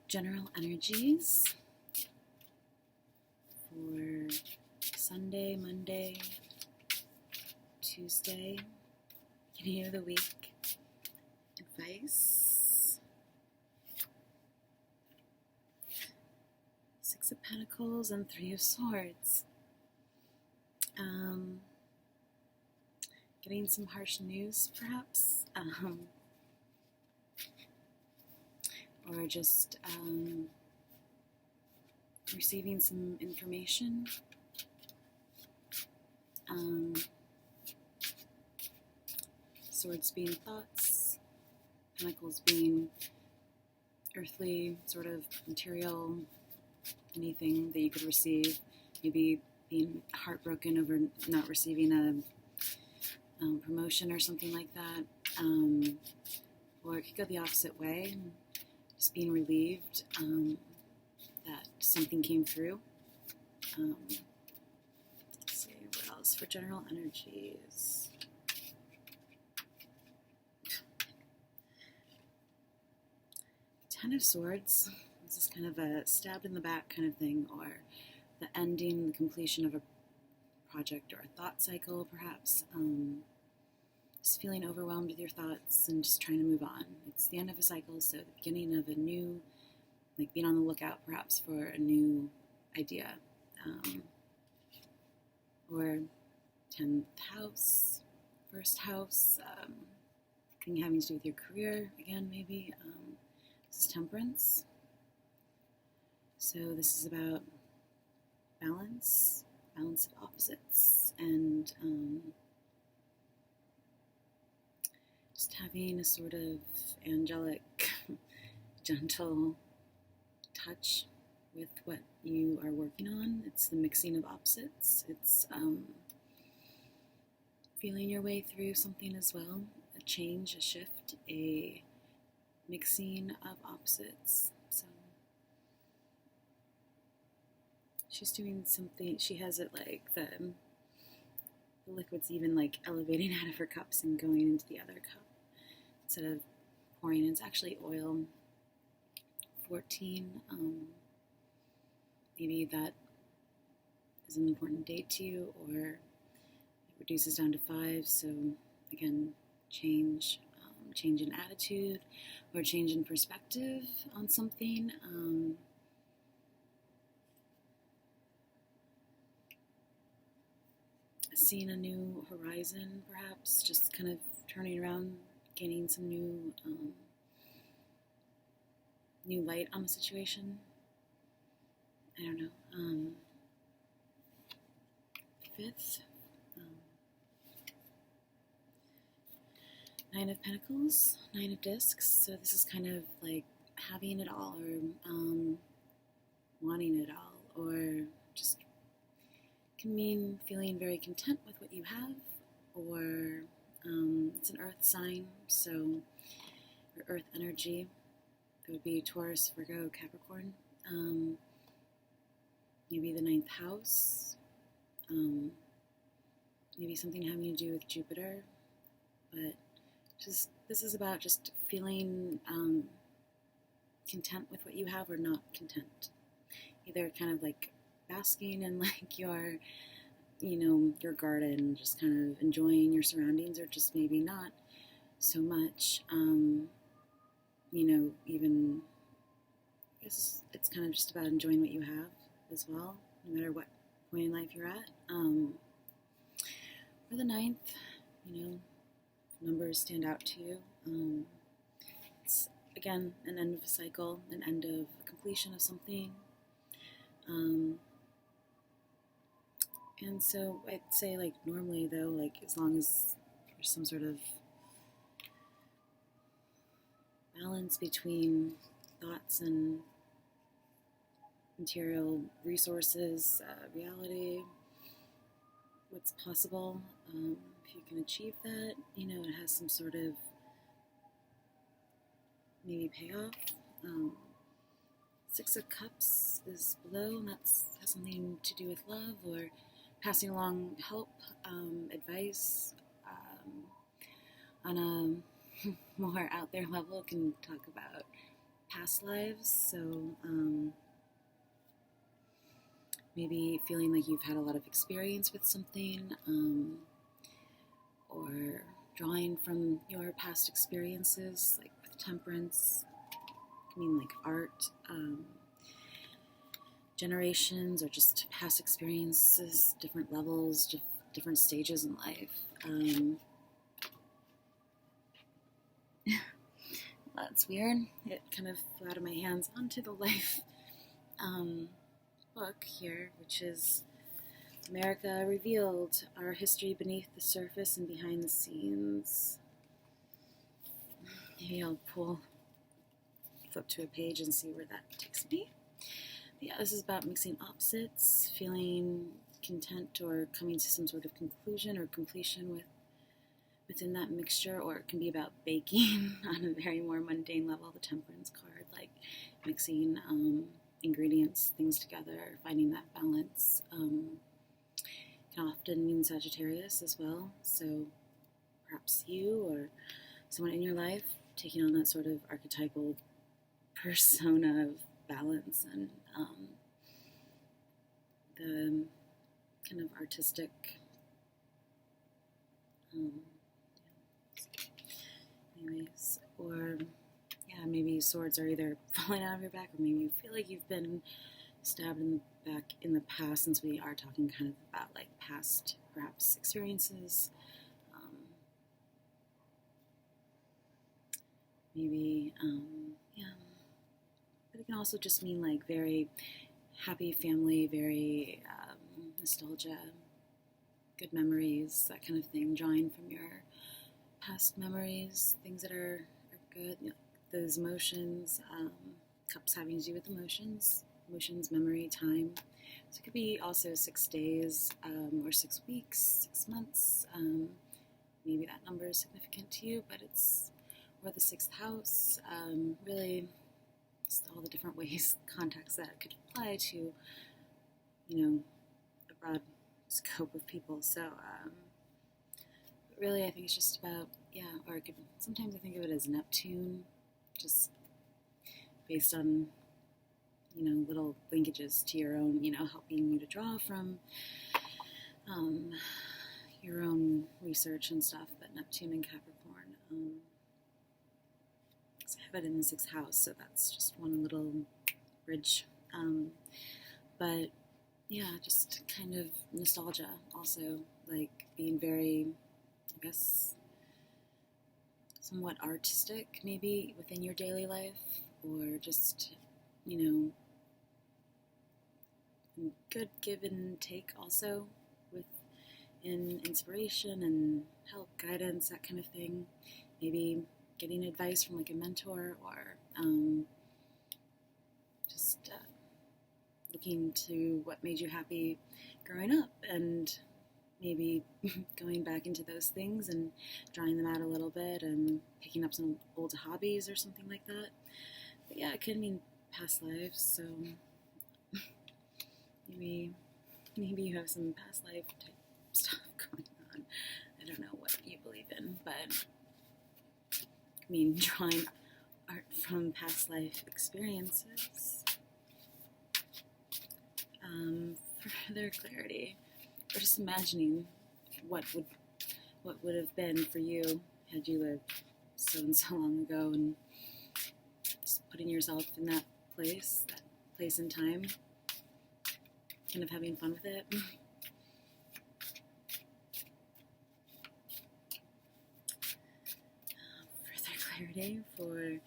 general energies for Sunday, Monday, Tuesday, beginning of the week. Advice. Six of Pentacles and Three of Swords. Getting some harsh news, perhaps, or just receiving some information. Swords being thoughts, Pentacles being earthly, sort of material, anything that you could receive. Maybe being heartbroken over not receiving a promotion or something like that. Or it could go the opposite way, just being relieved that something came through. Let's see, what else for general energies? Ten of Swords. This is kind of a stab in the back kind of thing, or the ending, the completion of a project or a thought cycle, perhaps. Just feeling overwhelmed with your thoughts and just trying to move on. It's the end of a cycle, so the beginning of a new, like being on the lookout perhaps for a new idea. Or 10th house, first house, thing having to do with your career, again, maybe. This is Temperance. So this is about balance of opposites, and just having a sort of angelic, gentle touch with what you are working on. It's the mixing of opposites. It's feeling your way through something as well, a change, a shift, a mixing of opposites. So she's doing something, she has it like the liquid's even like elevating out of her cups and going into the other cup instead of pouring in. It's actually oil. 14, maybe that is an important date to you, or it reduces down to 5, so again, change in attitude or change in perspective on something. Seeing a new horizon, perhaps, just kind of turning around, gaining some new light on the situation. I don't know. 5th, 9 of Pentacles, 9 of Discs. So this is kind of like having it all, or wanting it all, or just can mean feeling very content with what you have, or it's an earth sign, so or earth energy. It would be Taurus, Virgo, Capricorn. Maybe the 9th house. Maybe something having to do with Jupiter. But this is about just feeling content with what you have or not content. Either kind of like basking in like your garden, just kind of enjoying your surroundings, or just maybe not so much. Even it's kind of just about enjoying what you have as well, no matter what point in life you're at. For the 9th, numbers stand out to you. It's again an end of a cycle, an end of a completion of something. And so I'd say, like, normally though, like, as long as there's some sort of balance between thoughts and material resources, reality, what's possible, if you can achieve that, it has some sort of maybe payoff. 6 of Cups is below, and that has something to do with love or passing along help, advice. On a more out there level, can talk about past lives. So maybe feeling like you've had a lot of experience with something, or drawing from your past experiences, like with temperance. I mean, like art, generations, or just past experiences, different levels, different stages in life. That's weird. It kind of flew out of my hands onto the life book here, which is America Revealed, Our History Beneath the Surface and Behind the Scenes. Maybe I'll flip to a page and see where that takes me. But yeah, this is about mixing opposites, feeling content or coming to some sort of conclusion or completion within that mixture, or it can be about baking on a very more mundane level, the temperance card, like mixing ingredients, things together, finding that balance. Can often mean Sagittarius as well, so perhaps you or someone in your life taking on that sort of archetypal persona of balance and the kind of artistic anyways, or yeah, maybe swords are either falling out of your back, or maybe you feel like you've been stabbed in the back in the past, since we are talking kind of about like past perhaps experiences. Maybe yeah, but it can also just mean like very happy family, very nostalgia, good memories, that kind of thing, drawing from your past memories, things that are good, you know, those emotions, cups having to do with emotions, memory, time. So it could be also 6 days, or 6 weeks, 6 months. Maybe that number is significant to you, but it's, or the 6th house, really just all the different ways, contexts that it could apply to, you know, a broad scope of people. So, really, I think it's just about, yeah, or it could, sometimes I think of it as Neptune, just based on, you know, little linkages to your own, you know, helping you to draw from your own research and stuff. But Neptune and Capricorn, so I have it in the 6th house, so that's just one little bridge. But yeah, just kind of nostalgia also, like being very, I guess, somewhat artistic maybe within your daily life, or just, you know, good give and take also with in inspiration and help, guidance, that kind of thing. Maybe getting advice from like a mentor, or just looking to what made you happy growing up, and maybe going back into those things and drawing them out a little bit and picking up some old hobbies or something like that. But yeah, it could mean past lives, so maybe you have some past life type stuff going on. I don't know what you believe in, but I mean, drawing art from past life experiences. For further clarity, or just imagining what would have been for you had you lived so and so long ago, and just putting yourself in that place in time, kind of having fun with it. Further clarity for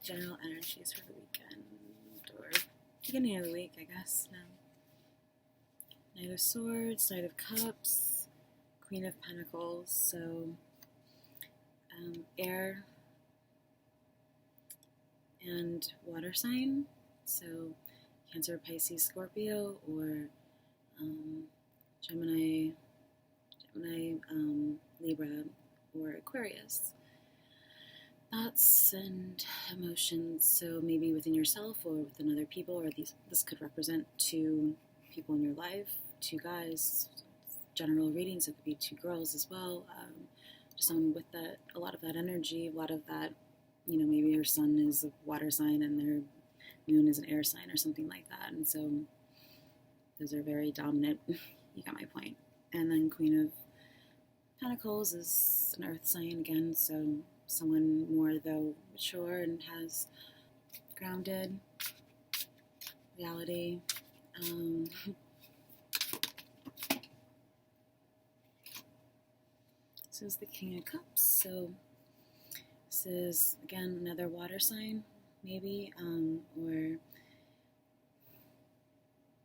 general energies for the weekend, or beginning of the week, I guess. Now, Knight of Swords, Knight of Cups, Queen of Pentacles, so air and water sign, so Cancer, Pisces, Scorpio, or Gemini, Libra, or Aquarius. Thoughts and emotions, so maybe within yourself or within other people, or this could represent 2 people in your life, 2 guys, general readings, it could be 2 girls as well, just someone with that, a lot of that energy, a lot of that maybe your sun is a water sign and their moon is an air sign or something like that. And so those are very dominant. You got my point. And then Queen of Pentacles is an earth sign again, so someone more, though, mature and has grounded reality. This is the King of Cups, so this is, again, another water sign, maybe, or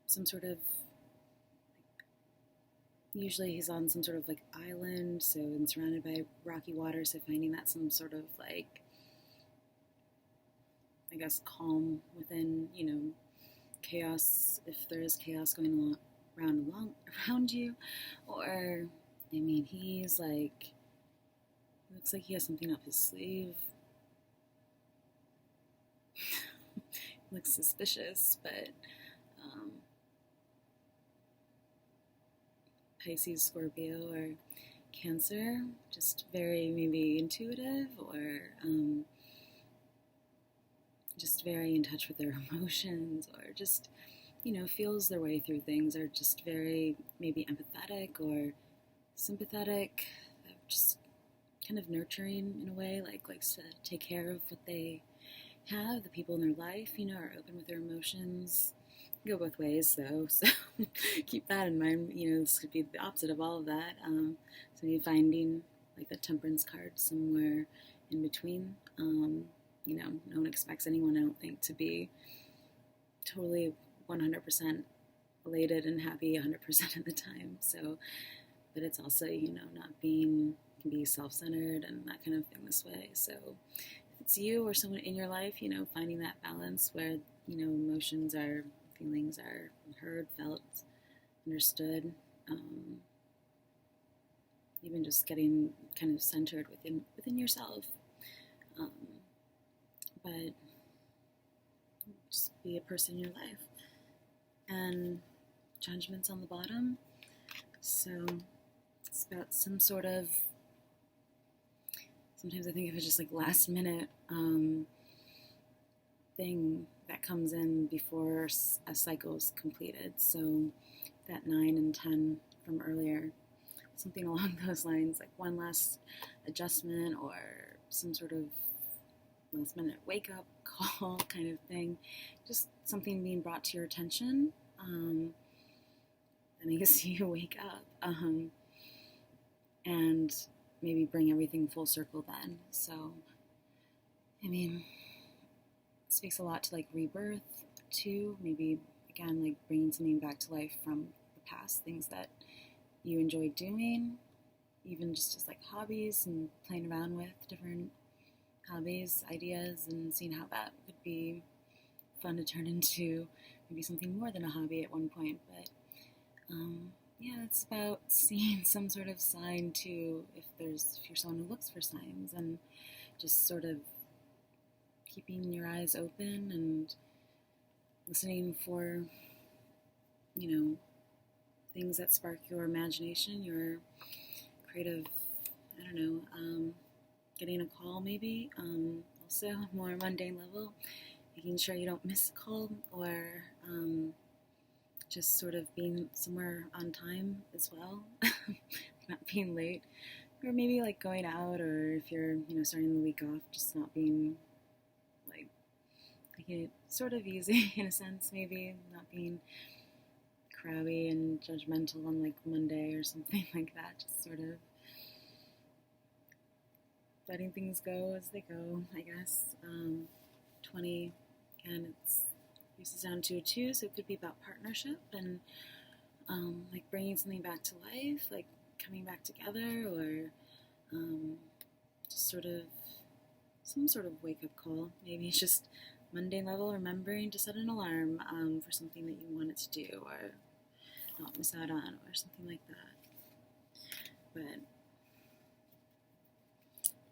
some sort of, usually he's on some sort of like island, so and surrounded by rocky water, so finding that some sort of like, I guess, calm within, chaos, if there is chaos going around you, or, I mean, he's like, looks like he has something up his sleeve. Looks suspicious, but Pisces, Scorpio, or Cancer, just very maybe intuitive, or just very in touch with their emotions, or just, feels their way through things, or just very maybe empathetic or sympathetic, just kind of nurturing in a way, likes to take care of what they have, the people in their life, are open with their emotions. Go both ways, though, so keep that in mind. This could be the opposite of all of that. So maybe finding like the Temperance card somewhere in between. No one expects anyone, I don't think, to be totally 100% elated and happy 100% of the time. So, but it's also, not being, can be self-centered and that kind of thing this way. So if it's you or someone in your life, finding that balance where, emotions are, feelings are heard, felt, understood, even just getting kind of centered within yourself. But just be a person in your life. And Judgment's on the bottom. So it's about some sort of, sometimes I think of it just like last minute thing that comes in before a cycle is completed. So that 9 and 10 from earlier, something along those lines, like one last adjustment or some sort of last minute wake up call kind of thing, just something being brought to your attention that makes you wake up and maybe bring everything full circle then. So, I mean, it speaks a lot to like rebirth too, maybe again like bringing something back to life from the past, things that you enjoyed doing, even just as like hobbies, and playing around with different hobbies, ideas, and seeing how that would be fun to turn into maybe something more than a hobby at one point. But yeah, it's about seeing some sort of sign too, if you're someone who looks for signs, and just sort of keeping your eyes open and listening for, things that spark your imagination, your creative, I don't know, getting a call maybe, also more mundane level, making sure you don't miss a call, or just sort of being somewhere on time as well, not being late, or maybe like going out, or if you're, starting the week off, just not being like, making it sort of easy in a sense, maybe not being crabby and judgmental on like Monday or something like that, just sort of letting things go as they go, I guess. 20, again, it's uses down to a 2, so it could be about partnership and like bringing something back to life, like coming back together, or just sort of some sort of wake-up call. Maybe it's just mundane level, remembering to set an alarm for something that you wanted to do or not miss out on, or something like that. But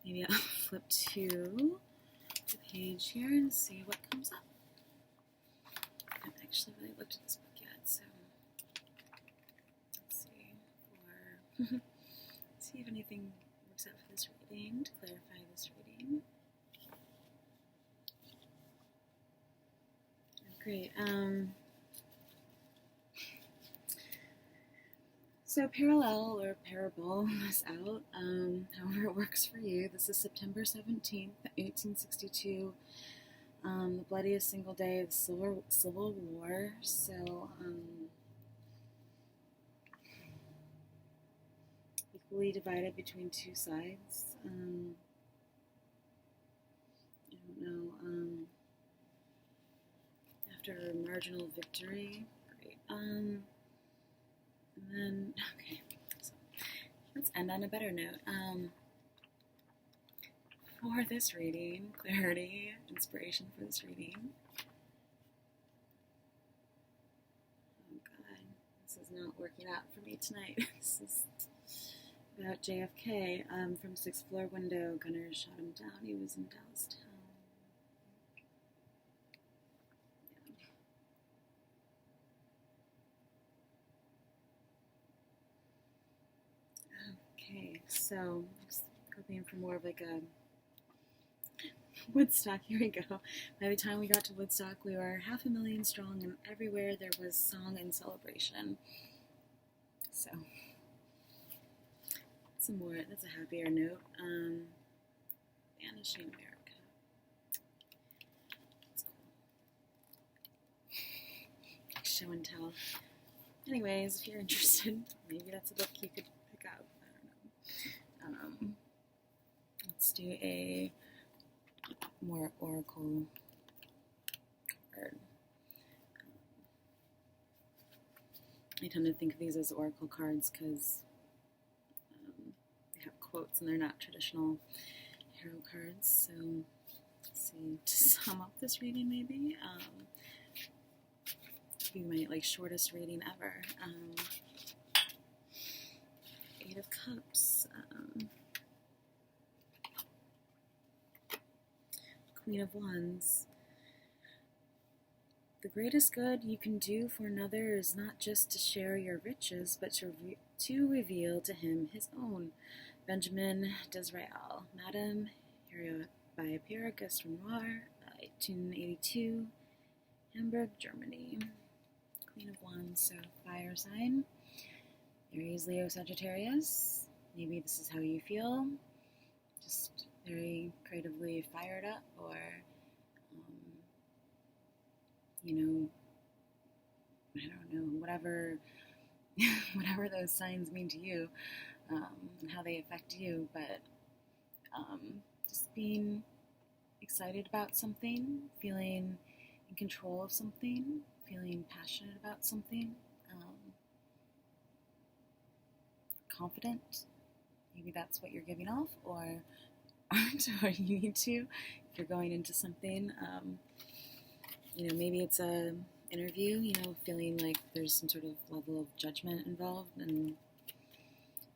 maybe I'll flip to the page here and see what comes up. I haven't actually really looked at this book yet, so let's see if anything works out for this reading, to clarify this reading. Great. So Parallel or Parable is out. However it works for you. This is September 17th, 1862. The bloodiest single day of the Civil War. So, equally divided between two sides. I don't know. After a marginal victory. Great. And then, okay. So let's end on a better note. For this reading, clarity, inspiration for this reading. Oh God, this is not working out for me tonight. This is about JFK. From 6th floor window, gunner shot him down. He was in Dallas Town. Okay, so just hoping for more of like a Woodstock. Here we go. By the time we got to Woodstock, we were 500,000 strong, and everywhere there was song and celebration. So, some more. That's a happier note. Vanishing America. That's cool. Show and tell. Anyways, if you're interested, maybe that's a book you could pick up. I don't know. Let's do a more oracle card. I tend to think of these as oracle cards because they have quotes and they're not traditional tarot cards. So let's see, to sum up this reading, maybe be my shortest reading ever. 8 of Cups. Queen of Wands. The greatest good you can do for another is not just to share your riches, but to reveal to him his own. Benjamin Disraeli. Madame by Pierre Gaston Noir, 1882, Hamburg, Germany. Queen of Wands, so fire sign. Aries, Leo, Sagittarius. Maybe this is how you feel. Just very creatively fired up, or I don't know, whatever those signs mean to you, and how they affect you, but just being excited about something, feeling in control of something, feeling passionate about something, confident. Maybe that's what you're giving off, or aren't, or you need to if you're going into something. Maybe it's a interview, feeling like there's some sort of level of judgment involved and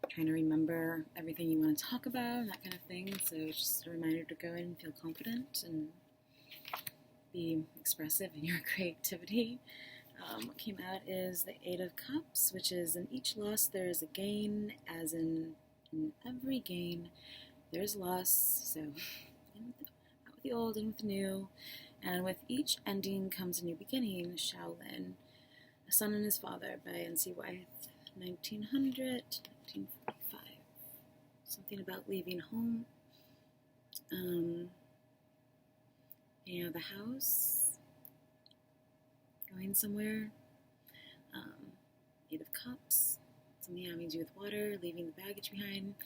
trying to remember everything you want to talk about and that kind of thing. So it's just a reminder to go in and feel confident and be expressive in your creativity. What came out is the 8 of Cups, which is in each loss there is a gain, as in every gain there's loss. So out with the old, in with the new, and with each ending comes a new beginning. Shaolin, A Son and His Father by N.C. Wyeth, 1900, 1945. Something about leaving home. The house, going somewhere. 8 of Cups, something having to do with water, leaving the baggage behind,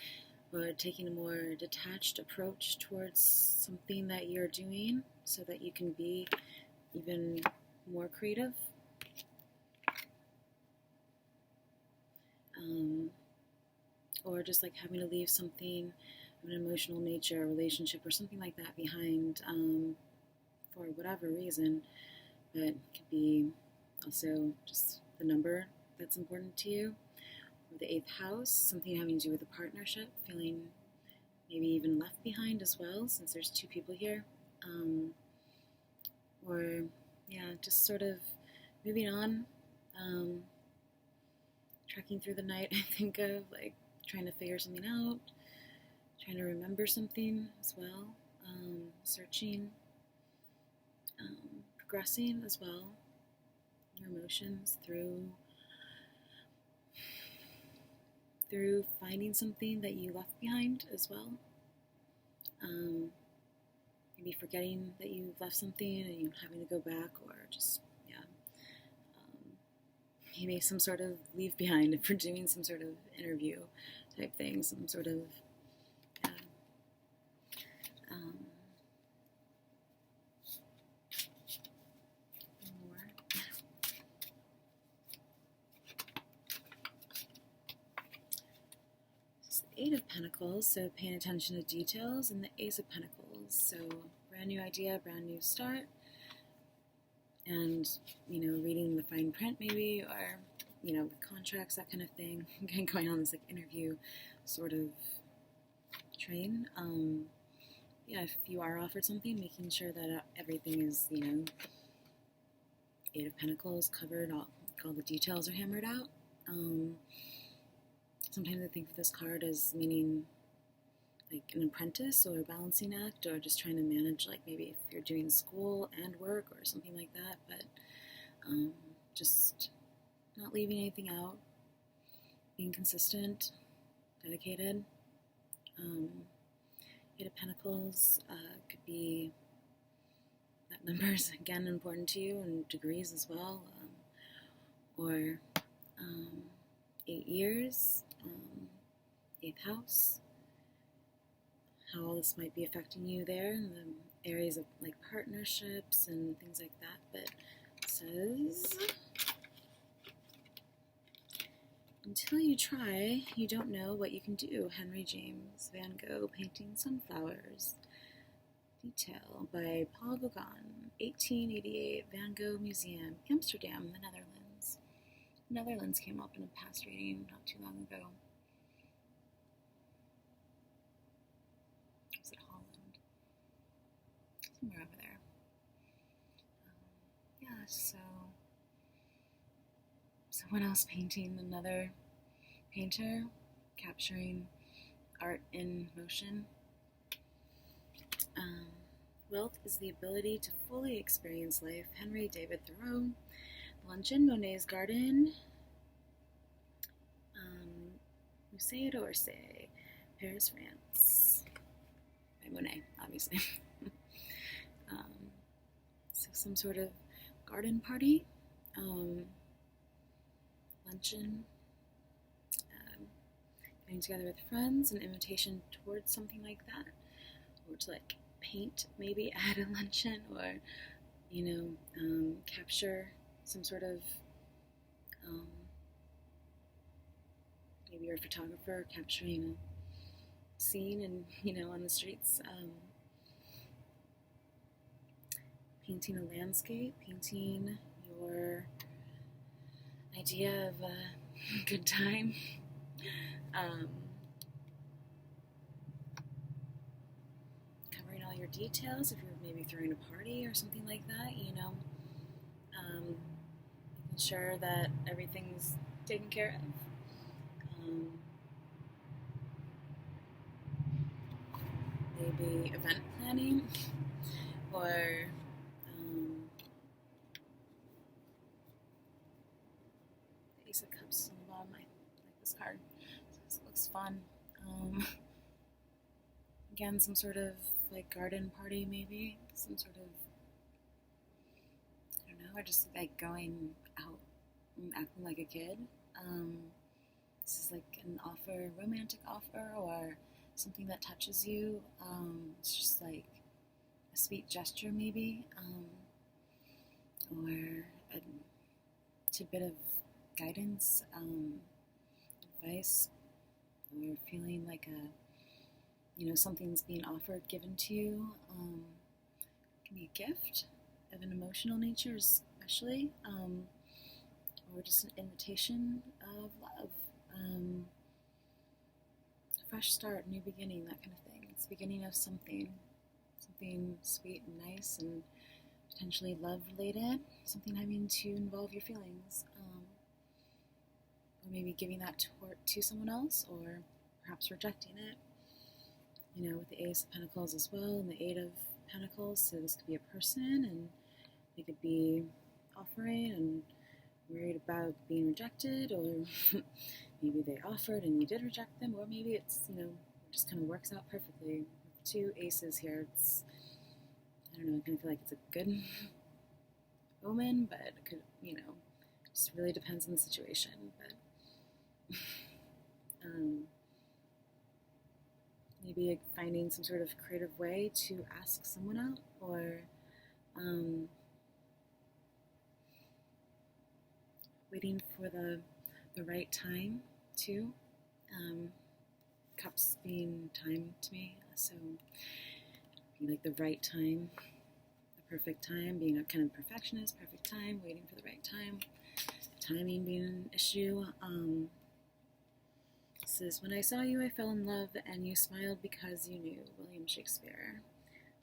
or taking a more detached approach towards something that you're doing so that you can be even more creative. Or just like having to leave something of an emotional nature, a relationship, or something like that behind for whatever reason. But it could be also just the number that's important to you. Or the 8th house, something having to do with a partnership, feeling maybe even left behind as well, since there's 2 people here. Just sort of moving on, trekking through the night, I think of, like, trying to figure something out, trying to remember something as well, searching, progressing as well, your emotions through finding something that you left behind as well. Maybe forgetting that you've left something and you having to go back, or just, maybe some sort of leave behind if we're doing some sort of interview type thing, some sort of, more. It's the Eight of Pentacles, so paying attention to details, and the Ace of Pentacles, so brand new idea, brand new start, and, reading the fine print maybe, or, the contracts, that kind of thing, going on this, like, interview sort of train. If you are offered something, making sure that everything is, Eight of Pentacles covered, all the details are hammered out. Sometimes I think of this card as meaning like an apprentice or a balancing act, or just trying to manage, like maybe if you're doing school and work or something like that, but just not leaving anything out, being consistent, dedicated. Eight of Pentacles could be that number is again important to you, and degrees as well, or 8 years, 8th house, how all this might be affecting you there in the areas of like partnerships and things like that. But it says, until you try, you don't know what you can do. Henry James Van Gogh, painting sunflowers. Detail by Paul Gauguin, 1888, Van Gogh Museum, Amsterdam, the Netherlands. The Netherlands came up in a past reading not too long ago. Was it Holland? Somewhere over there. So someone else painting, another painter, capturing art in motion. Wealth is the ability to fully experience life. Henry David Thoreau. Luncheon, Monet's Garden. Musée d'Orsay, Paris, France. By Monet, obviously. So some sort of garden party. Luncheon. Getting together with friends, an invitation towards something like that. Or to like paint maybe at a luncheon, or capture some sort of maybe you're a photographer capturing a scene and on the streets, painting a landscape, painting your idea of a good time. Your details, if you're maybe throwing a party or something like that, making sure that everything's taken care of. Maybe event planning, or the Ace of Cups on the bottom. I like this card. So it looks fun. Again, some sort of like garden party, maybe some sort of, I don't know, or just like going out and acting like a kid. This is like an offer, romantic offer, or something that touches you. It's just like a sweet gesture, maybe, or a tidbit of guidance, advice, or feeling like something's being offered, given to you. It can be a gift of an emotional nature, especially, or just an invitation of love, a fresh start, new beginning, that kind of thing. It's the beginning of something sweet and nice, and potentially love-related, something having to involve your feelings, or maybe giving that to someone else, or perhaps rejecting it. With the Ace of Pentacles as well, and the Eight of Pentacles, so this could be a person, and They could be offering and worried about being rejected, or maybe they offered and you did reject them, or maybe it's, it just kind of works out perfectly. With two aces here, I don't know, I kind of feel like it's a good omen, but it could, just really depends on the situation. But maybe finding some sort of creative way to ask someone out, or waiting for the right time too. Cups being time to me, so be like the right time, the perfect time, being a kind of perfectionist, perfect time, waiting for the right time, timing being an issue. This is when I saw you, I fell in love, and you smiled because you knew. William Shakespeare.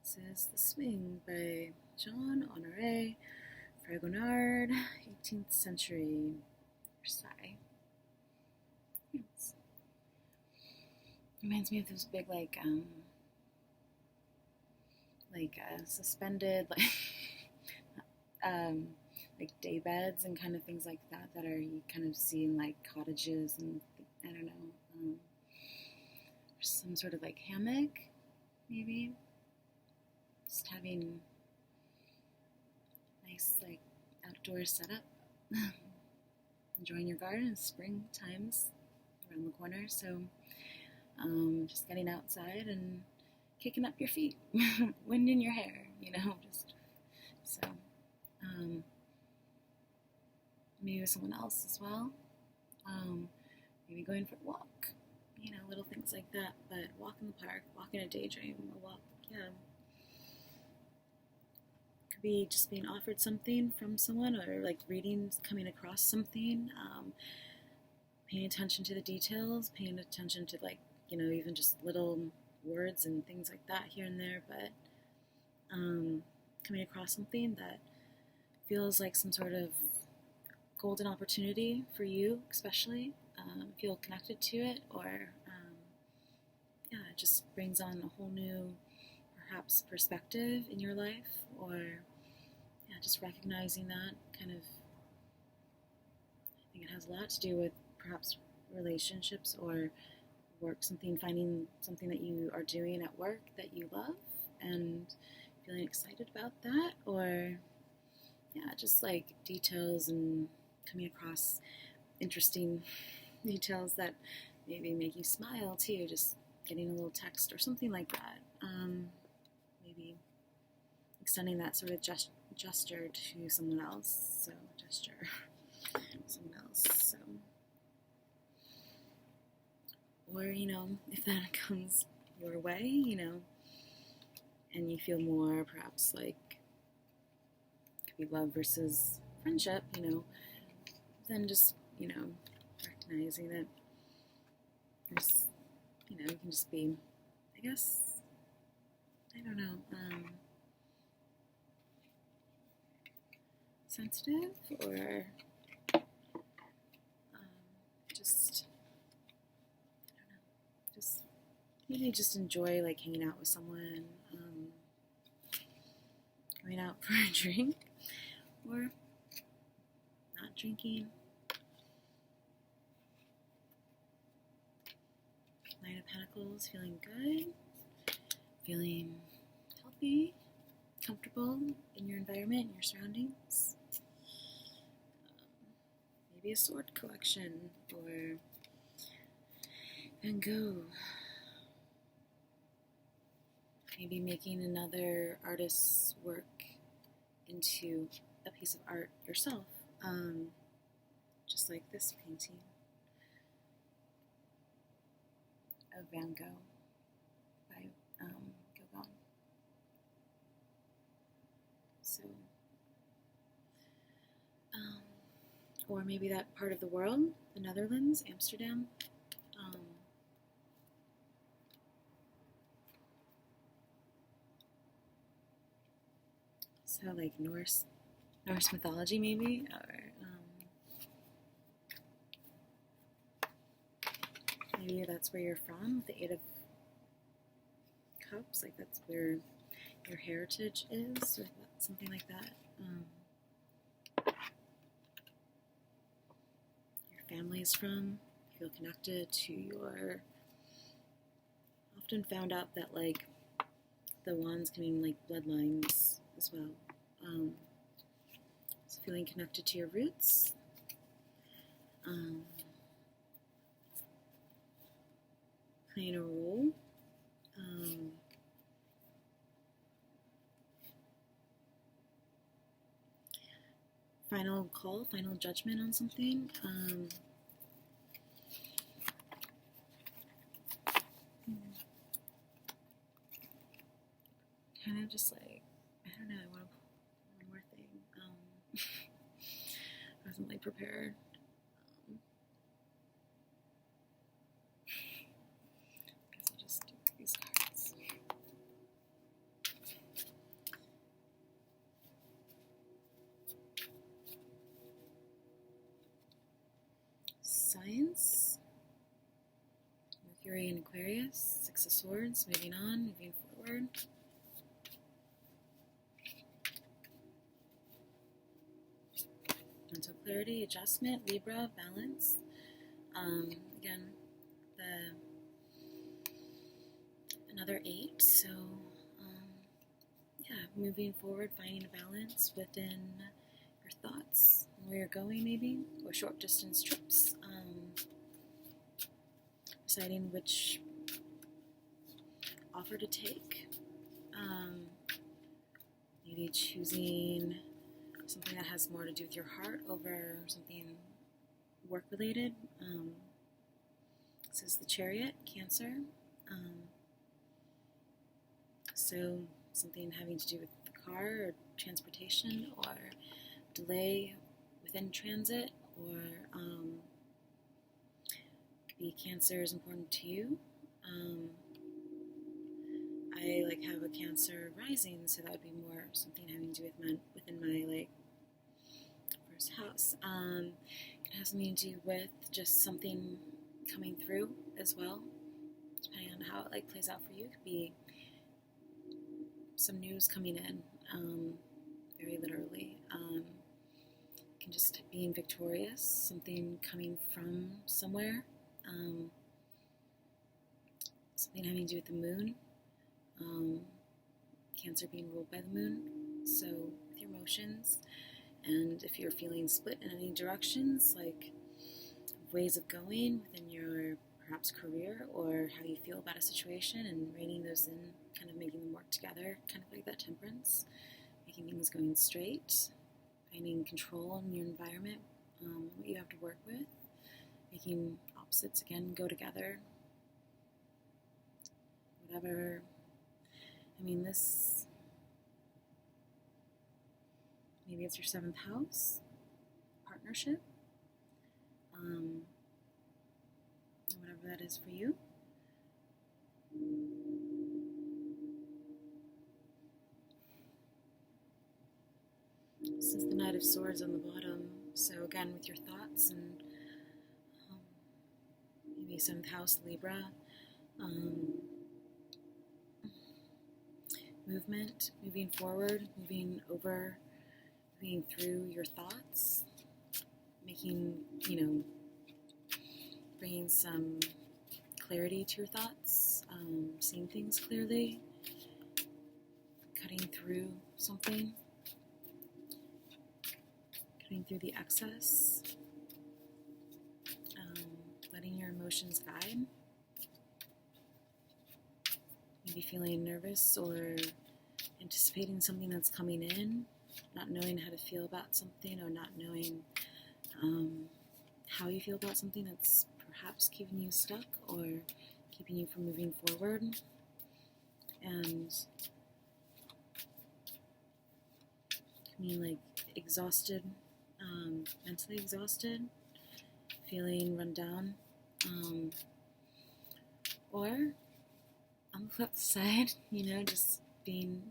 This is The Swing by Jean Honoré Fragonard, 18th century Versailles. Yes. Reminds me of those big, suspended, like day beds and kind of things like that are you kind of see in like cottages and I don't know, some sort of like hammock, maybe. Just having nice like outdoor setup. Enjoying your garden. Spring times around the corner, so just getting outside and kicking up your feet, wind in your hair, just so. Maybe with someone else as well. Maybe going for a walk, little things like that. But walk in the park, walk in a daydream, a walk, Could be just being offered something from someone, or like reading, coming across something, paying attention to the details, paying attention to even just little words and things like that here and there, but coming across something that feels like some sort of golden opportunity for you, especially, feel connected to it, or it just brings on a whole new, perhaps, perspective in your life, or just recognizing that kind of, I think it has a lot to do with perhaps relationships or work, finding something that you are doing at work that you love and feeling excited about that, or just like details and coming across interesting details that maybe make you smile too, just getting a little text or something like that. Maybe extending that sort of gesture to someone else. Someone else. So, or if that comes your way, and you feel more perhaps like could be love versus friendship, then just recognizing that there's, you can just be, I guess, I don't know, sensitive, or just, I don't know, just maybe just enjoy like hanging out with someone, going out for a drink, or not drinking. Nine of Pentacles, feeling good, feeling healthy, comfortable in your environment, in your surroundings. Maybe a sword collection, or Van Gogh. Maybe making another artist's work into a piece of art yourself, just like this painting of Van Gogh by Gauguin. So, or maybe that part of the world, the Netherlands, Amsterdam. So like Norse mythology maybe, or maybe that's where you're from, the Eight of Cups, like that's where your heritage is, or something like that. your family is from. You feel connected to your. Often found out that like the wands can mean like bloodlines as well. So feeling connected to your roots. Playing a role. Final call, final judgment on something. Kind of just like, I don't know, I want to pull one more thing. I wasn't like prepared. I guess I'll just do these cards. Science. Mercury and Aquarius. Six of Swords. Moving on, moving forward. Mental clarity, adjustment, Libra, balance. Again, another 8. So, yeah, moving forward, finding a balance within your thoughts, where you're going, maybe, or short distance trips. Deciding which offer to take. Maybe choosing something that has more to do with your heart over something work-related. This is the Chariot, Cancer. So something having to do with the car or transportation, or delay within transit, or could be Cancer is important to you. I like have a Cancer rising, so that would be more something having to do with within my like first house. It has something to do with just something coming through as well, depending on how it like plays out for you. It could be some news coming in, very literally. It can just being victorious, something coming from somewhere. Something having to do with the moon. Cancer being ruled by the moon. So with your emotions, and if you're feeling split in any directions, like ways of going within your perhaps career or how you feel about a situation, and reining those in, kind of making them work together, kind of like that Temperance, making things going straight, finding control in your environment, what you have to work with, making opposites again go together, whatever. I mean, this, maybe it's your 7th house, partnership, whatever that is for you. This is the Knight of Swords on the bottom. So again, with your thoughts and maybe 7th house, Libra. Movement, moving forward, moving over, moving through your thoughts, making, bringing some clarity to your thoughts, seeing things clearly, cutting through something, cutting through the excess, letting your emotions guide. Maybe feeling nervous or anticipating something that's coming in, not knowing how to feel about something, or not knowing how you feel about something that's perhaps keeping you stuck or keeping you from moving forward. And I mean, like exhausted, mentally exhausted, feeling run down, or on the flip side, just being,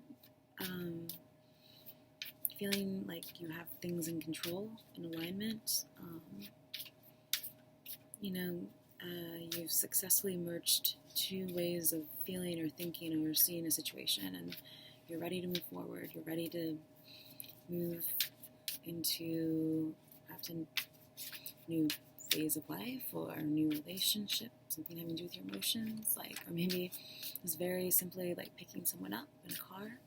feeling like you have things in control, in alignment. You've successfully merged 2 ways of feeling or thinking or seeing a situation, and you're ready to move forward. You're ready to move into perhaps a new phase of life or a new relationship, something having to do with your emotions, like, or maybe it's very simply like picking someone up in a car,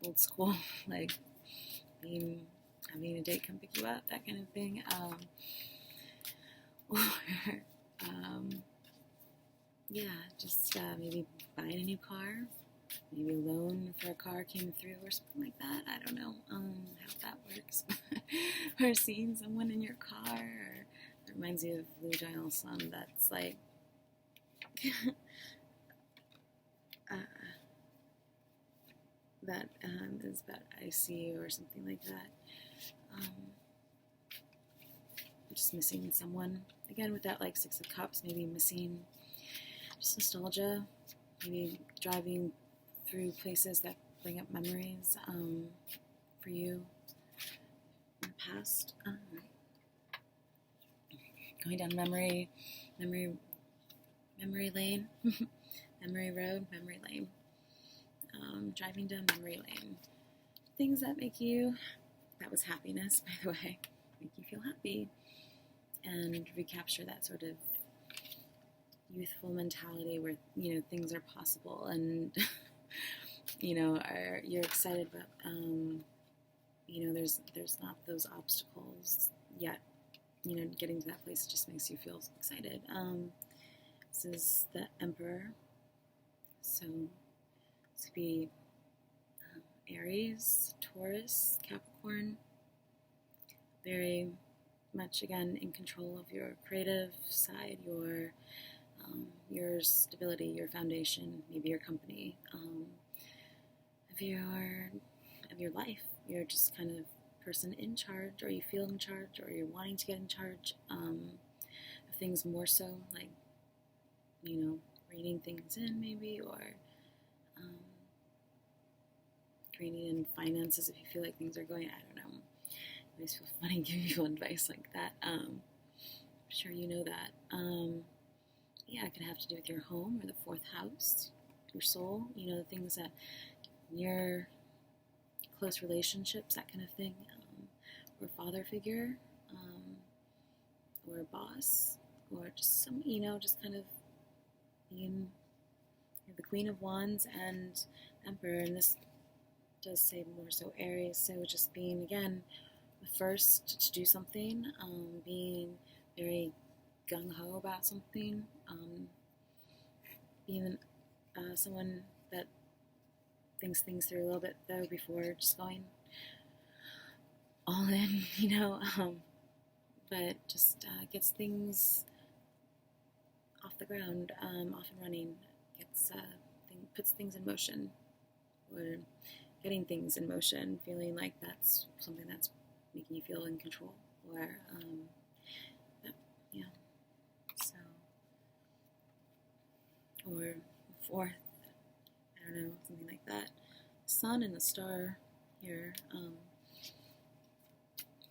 old school, like having a date come pick you up, that kind of thing, or just maybe buying a new car, maybe a loan for a car came through or something like that. I don't know how that works. Or seeing someone in your car. Or it reminds me of Lou Dial's song that's like that is about icy or something like that. Just missing someone. Again, with that like Six of Cups, maybe missing just nostalgia, maybe driving through places that bring up memories for you in the past. Going down memory lane, memory road, memory lane. Driving down memory lane. Things that that was happiness, by the way, make you feel happy. And recapture that sort of youthful mentality where, things are possible and, you're excited about, there's not those obstacles yet. Getting to that place just makes you feel excited. This is the Emperor. So this could be Aries, Taurus, Capricorn. Very much, again, in control of your creative side, your stability, your foundation, maybe your company, of your life. You're just kind of person in charge, or you feel in charge, or you're wanting to get in charge of things more so, like, reining things in maybe, or reining in finances if you feel like things are going, I don't know. I always feel funny giving people advice like that. I'm sure you know that. It could have to do with your home or the fourth house, your soul, the things that your close relationships, that kind of thing, or a father figure, or a boss, or just some, just kind of being the Queen of Wands and Emperor, and this does say more so Aries, so just being, again, the first to do something, being very gung-ho about something, being someone that thinks things through a little bit, though, before just going all in, but just gets things off the ground, off and running, puts things in motion, or getting things in motion, feeling like that's something that's making you feel in control, or or fourth, I don't know, something like that. Sun and the star here,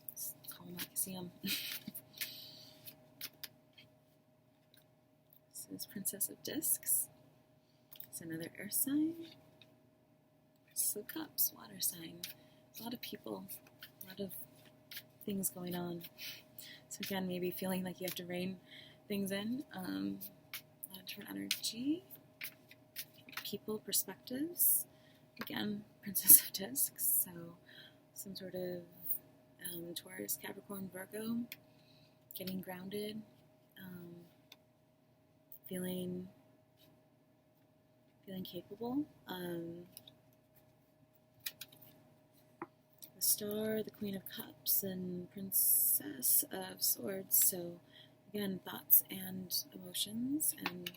let's call them, I can see them. This is Princess of Discs. It's another earth sign. Princess of Cups, water sign. A lot of people, a lot of things going on. So again, maybe feeling like you have to rein things in. A lot of different energy. People, perspectives. Again, Princess of Discs. So some sort of Taurus, Capricorn, Virgo. Getting grounded. Feeling capable. The Star, the Queen of Cups, and Princess of Swords. So again, thoughts and emotions, and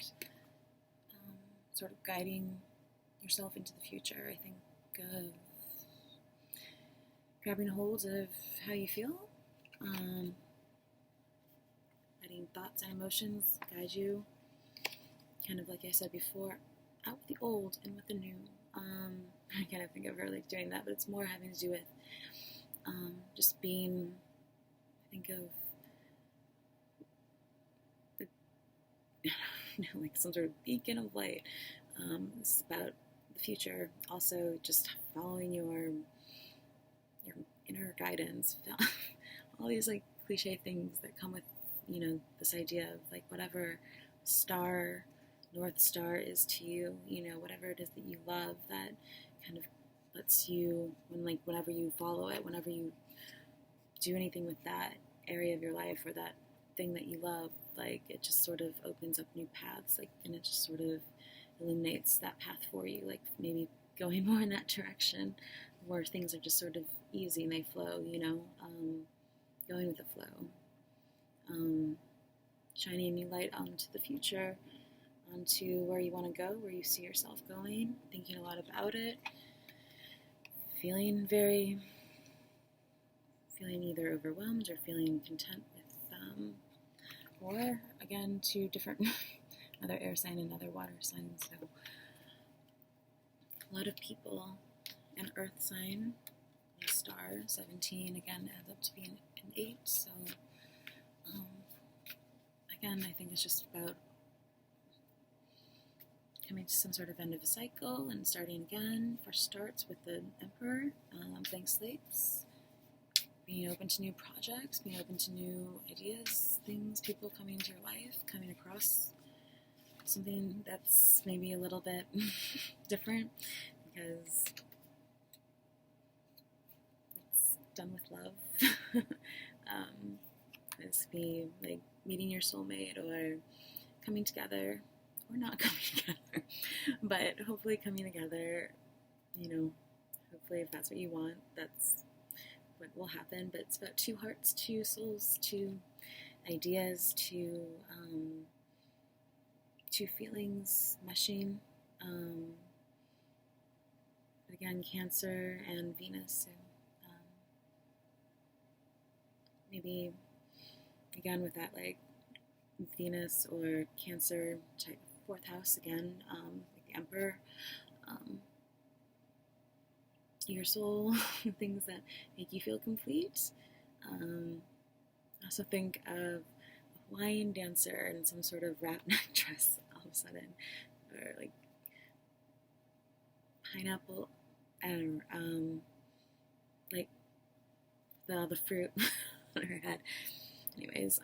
sort of guiding yourself into the future. I think of grabbing hold of how you feel, letting thoughts and emotions guide you, kind of like I said before, out with the old and with the new. I kind of think of her like doing that, but it's more having to do with just being, I think of like some sort of beacon of light. This is about the future. Also, just following your inner guidance. All these like cliche things that come with, this idea of like whatever star, North Star is to you, whatever it is that you love, that kind of lets you, whenever you follow it, whenever you do anything with that area of your life or that thing that you love, like it just sort of opens up new paths, like, and it just sort of illuminates that path for you, like maybe going more in that direction where things are just sort of easy and they flow, going with the flow, shining a new light onto the future, onto where you want to go, where you see yourself going, thinking a lot about it, feeling either overwhelmed or feeling content with, or again, two different, another air sign, another water sign. So a lot of people, an earth sign, a star, 17 again adds up to be an 8. So again, I think it's just about coming to some sort of end of a cycle and starting again. Fresh starts with the Emperor, blank slates, being open to new projects, being open to new ideas, things, people coming into your life, coming across something that's maybe a little bit different because it's done with love. This could be like meeting your soulmate or coming together, or not coming together, but hopefully coming together, hopefully if that's what you want, that's what will happen. But it's about two hearts, two souls, two ideas, two feelings meshing. Again, Cancer and Venus. So maybe again with that like Venus or Cancer type 4th house again, like the Emperor. Your soul, things that make you feel complete. I also think of a Hawaiian dancer in some sort of wrap neck dress all of a sudden, or like pineapple, I don't know, like the fruit on her head. Anyways,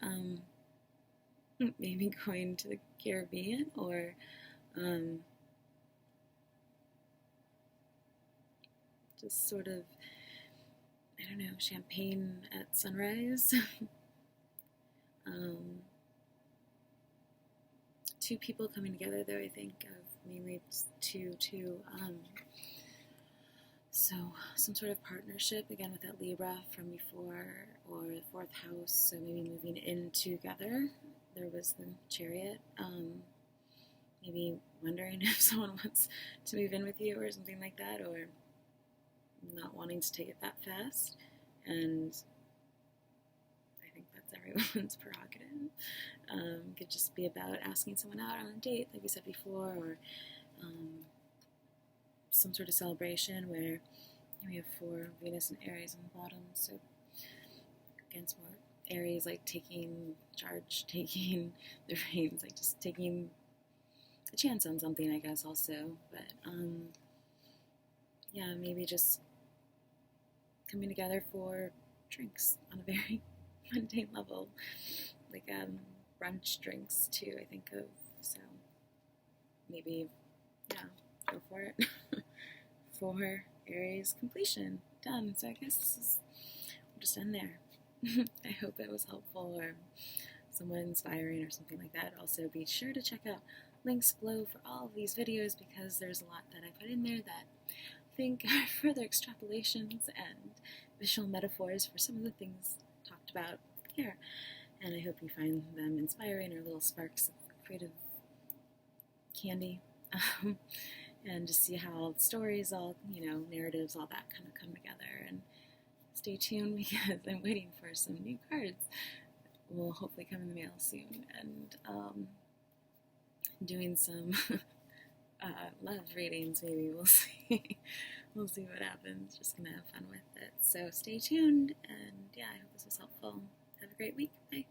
maybe going to the Caribbean or just sort of, I don't know, champagne at sunrise. Two people coming together though, I think of mainly two, so some sort of partnership, again with that Libra from before, or the 4th house, so maybe moving in together. There was the Chariot, maybe wondering if someone wants to move in with you or something like that, or not wanting to take it that fast, and I think that's everyone's prerogative. Could just be about asking someone out on a date, like we said before, or some sort of celebration where we have 4 Venus and Aries on the bottom, so against more Aries, like taking charge, taking the reins, like just taking a chance on something, I guess, also, but yeah, maybe just coming together for drinks on a very mundane level, like brunch drinks too, I think of, so maybe, yeah, go for it. 4 Aries completion, done. So I guess we'll just end there. I hope it was helpful or somewhat inspiring or something like that. Also, be sure to check out links below for all of these videos because there's a lot that I put in there that I think are further extrapolations and visual metaphors for some of the things talked about here. And I hope you find them inspiring or little sparks of creative candy. And just see how stories, all, narratives, all that kind of come together. And stay tuned because I'm waiting for some new cards. Will hopefully come in the mail soon. And doing some love readings, maybe. We'll see. We'll see what happens. Just gonna have fun with it. So stay tuned. And yeah, I hope this was helpful. Have a great week. Bye.